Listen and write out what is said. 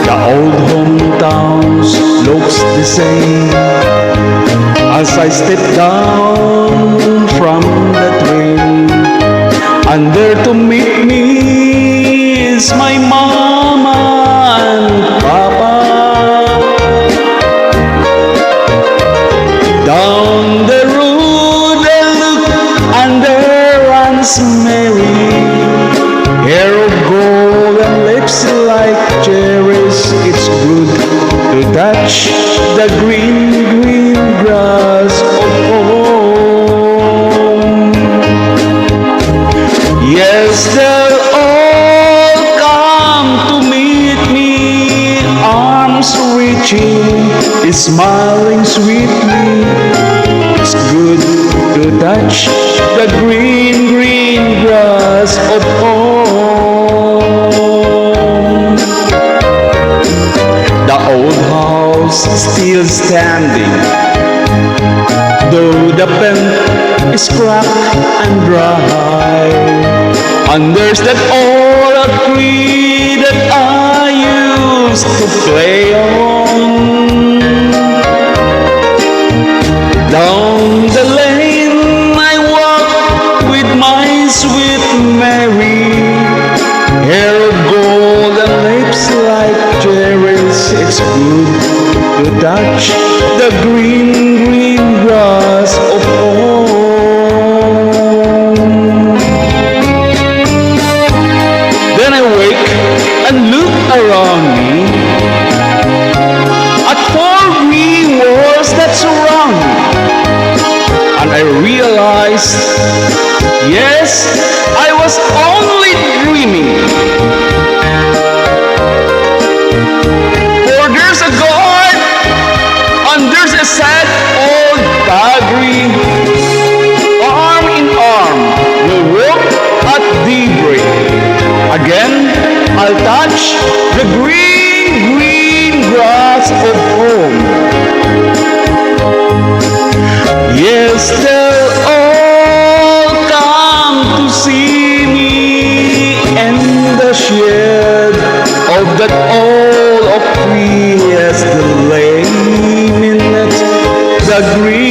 The old hometowns looks the same as I step down from the train, and there to meet me is my mama and papa. Down the road I look, and there runs Mary, hair of gold and lips like cherries. It's good to touch the green, green grass of home. Yes, they'll all come to meet me, arms reaching, smiling sweetly. It's good to touch the green, green grass of home. The old house still standing, though the paint is cracked and dry. And there's that old tree that I used to play on. Down the lane I walk with my sweet Mary, hair of gold and lips like cherries. It's good to touch the green, green grass of home. Then I wake and look around me at four green walls that surround me, and I realized, yes, I was only dreaming. For there's a God, and there's a sad old baggery. Arm in arm, we'll walk at daybreak. Again, I'll touch the green, green grass of home. Yes, they'll all come to see me in the shade of that old oak tree. Yes, the lane in it, the green